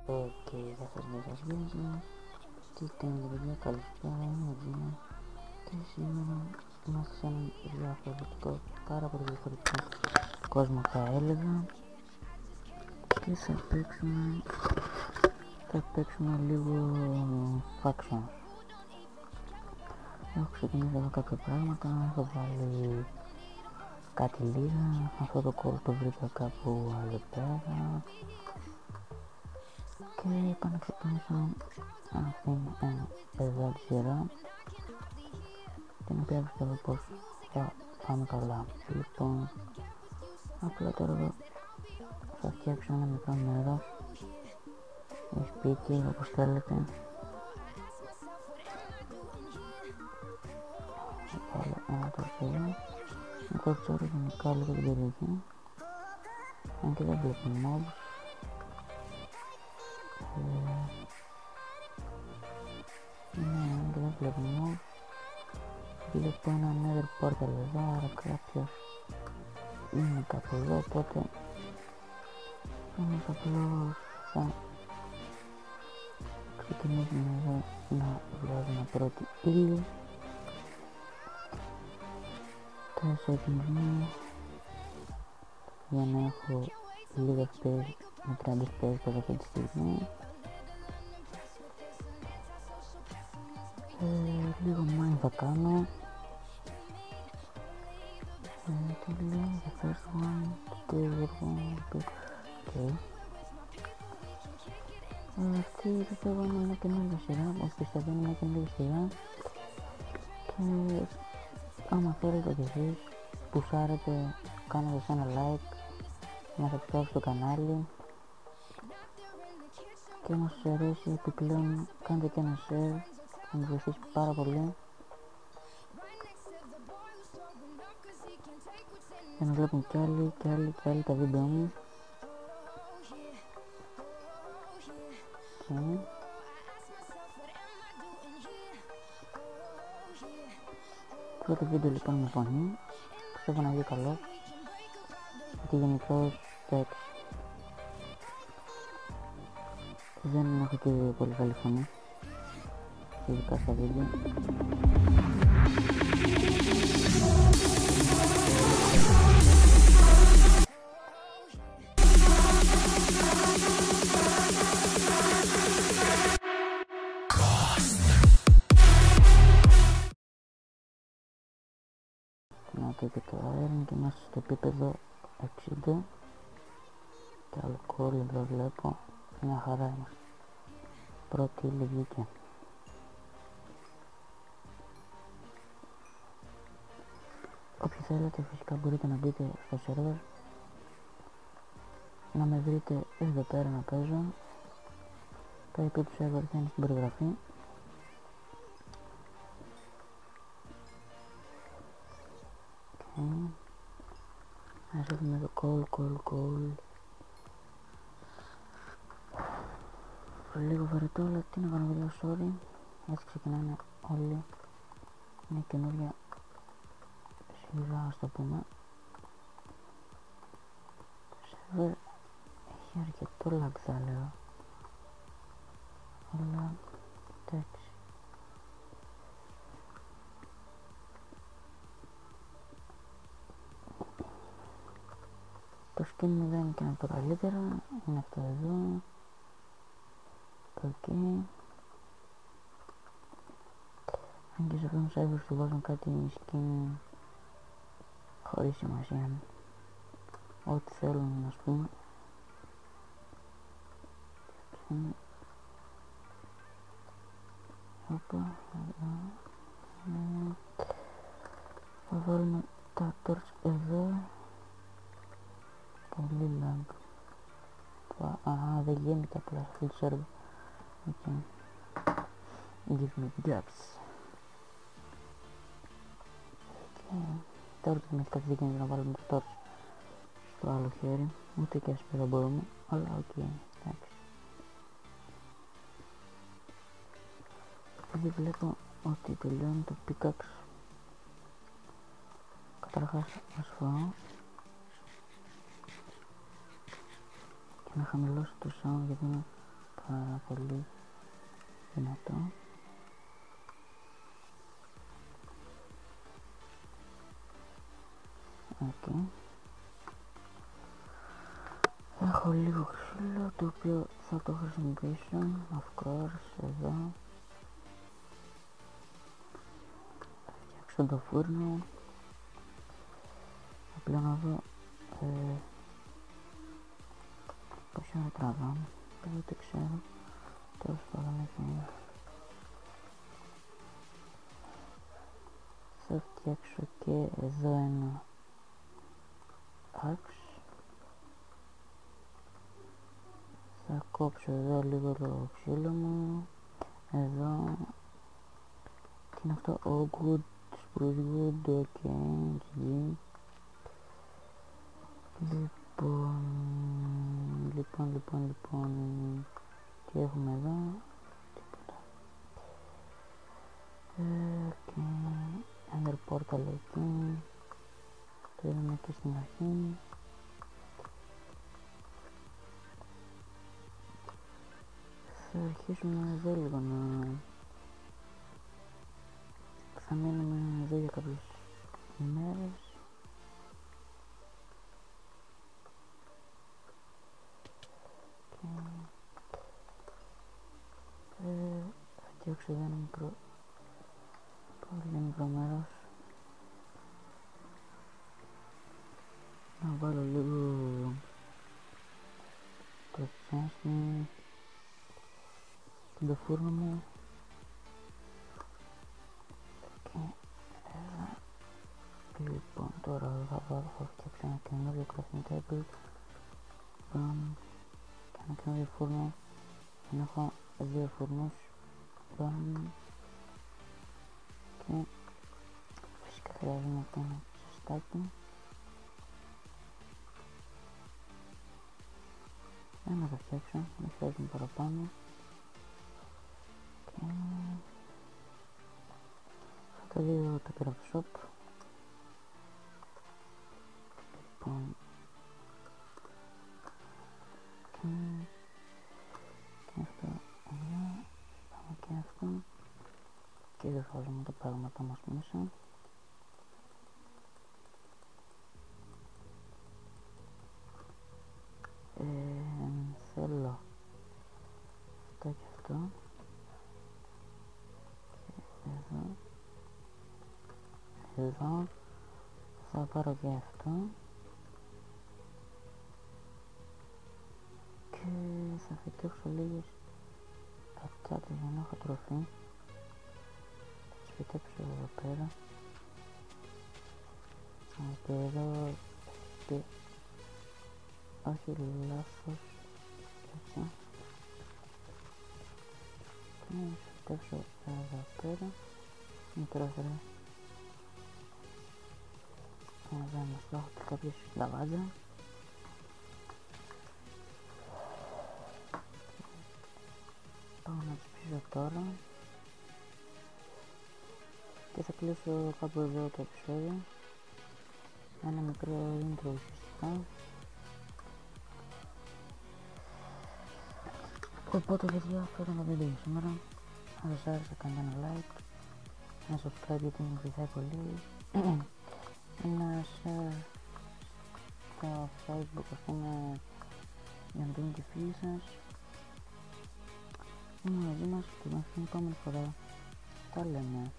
Γεια σας, γεια σας, γεια σας. Τι κάνετε παιδιά, καλησπέρα, είμαι ο Τζίνα και σήμερα είμαστε σε έναν διαφορετικό, πάρα πολύ διαφορετικό κόσμο θα έλεγα και θα παίξουμε λίγο factions. Έχω ξεκινήσει εδώ κάποια πράγματα, έχω βάλει κάτι λίγα, αυτό το call το βρήκα κάπου άλλο πέρα και είπα να ξεκινήσω αυτήν εδώ τη σειρά την οποία πιστεύω πως θα πάμε καλά. Λοιπόν, απλά τώρα εδώ θα φτιάξω ένα μικρό μέρος ή σπίτι όπως θέλετε. Θα βάλω ένα τορσίδι, να κορτσάρω γενικά λίγο την περιοχή, αν και δεν βλέπω mobs. Ναι, αν και δεν βλέπω mobs, βλέπω ένα nether portal εδώ, άρα κάποιος είναι κάπου εδώ, οπότε όμως απλώς θα ξεκινήσουμε εδώ να βγάζουμε πρώτη ύλη. 4 μου για να έχω λίγα space με 30 space από αυτή τη στιγμή. Λίγο mine θα κάνω. Τι λέει, the first one, okay. Αυτή πιστεύω είναι μια καινούργια σειρά, όπως πιστεύω είναι μια καινούργια σειρά και άμα θέλετε κι εσείς πουσάρετε, κάνετε σε ένα like, να subscribe στο κανάλι και άμα σας αρέσει επιπλέον κάντε και ένα share, θα με βοηθήσει πάρα πολύ για να βλέπουν κι άλλοι τα βίντεο μου. Πρώτο βίντεο λοιπόν με φωνή, πιστεύω να βγει καλό γιατί γενικώς εντάξει δεν έχω και πολύ καλή φωνή ειδικά στα βίντεο. Να το και το iron και είμαστε στο επίπεδο 60 και άλλο call εδώ βλέπω, μια χαρά είμαστε. Πρώτη ύλη βγήκε. Όποιοι θέλετε φυσικά μπορείτε να μπείτε στο server να με βρείτε εδώ πέρα να παίζω. Το IP του server θα είναι στην περιγραφή. Ας έχουμε εδώ call. Λίγο βαρετό, αλλά τι να κάνω video, sorry. Έτσι ξεκινάνε όλοι. Είναι καινούργια σειρά, ας το πούμε. Το server έχει αρκετό lag θα λέω. Αλλά εντάξει. Το skin μου δεν είναι και από το καλύτερα, είναι αυτό εδώ. Αν και σε αυτόν τον server σου βάζουν κάτι skin χωρίς σημασία, ό,τι θέλουν ας πούμε. Όπα, θα βάλουμε τα torch εδώ. Πολύ lag. Δεν γίνεται απλά σε αυτό το server. Give me gaps. Τώρα δεν έχει κάτι δίκαιο να βάλουμε το torch στο άλλο χέρι. Ούτε και άσπερα μπορούμε, αλλά οκ, εντάξει. Επειδή βλέπω ότι τελειώνει το pickaxe, καταρχάς ας φάω και να χαμηλώσω το sound γιατί είναι πάρα πολύ δυνατό. Okay. Έχω λίγο ξύλο το οποίο θα το χρησιμοποιήσω, of course, εδώ. Θα φτιάξω το φούρνο. Απλά να δω πόση ώρα τραβάμε, δεν το ξέρω, τέλος πάντων εκεί. Θα φτιάξω και εδώ ένα axe. Θα κόψω εδώ λίγο το ξύλο μου. Εδώ τι είναι αυτό, oakwood, spruce wood, ok, GG. Λοιπόν, τι έχουμε εδώ, τίποτα. Ender portal εκεί, το είδαμε και στην αρχή. Θα αρχίσουμε εδώ λίγο να... θα μείνουμε εδώ για κάποιες ημέρες. Θα φτιάξω εδώ ένα μικρό, πολύ μικρό μέρος. Να βάλω λίγο το τσάσμι στο φούρνο μου. Και εδώ. Λοιπόν, τώρα θα φτιάξω ένα καινούριο crafting table. Και ένα καινούριο φούρνο. Να έχω δύο φούρνους. Και φυσικά χρειάζομαι και ένα σωστάκι. Ένα θα φτιάξω, δεν χρειάζομαι παραπάνω. Και θα το δω το craft shop. Λοιπόν, και αυτό εδώ, πάμε και αυτό. Και εδώ θα βάζουμε τα πράγματα μας μέσα. Θέλω αυτό και αυτό. Και εδώ θα πάρω και αυτό. Και θα φυτέψω λίγες πατάτες για να έχω τροφή. Θα τις φυτέψω εδώ πέρα. Και εδώ και όχι λάθος, έτσι. Και να φυτέψω εδώ πέρα. Μικρός ρε. Εδώ είμαστε, έχω και κάποιες λαβάντα. Πάω να τις ψήσω τώρα. Και θα κλείσω κάπου εδώ το επεισόδιο. Ένα μικρό intro ουσιαστικά. Οπότε παιδιά, αυτό ήταν το βίντεο για σήμερα. Αν σας άρεσε κάντε ένα like, ένα subscribe γιατί με βοηθάει πολύ. Ένα share στο Facebook, ας πούμε, για να δούμε και φίλοι σας. Είμαι μαζί μας και μέχρι την επόμενη φορά. Τα λέμε.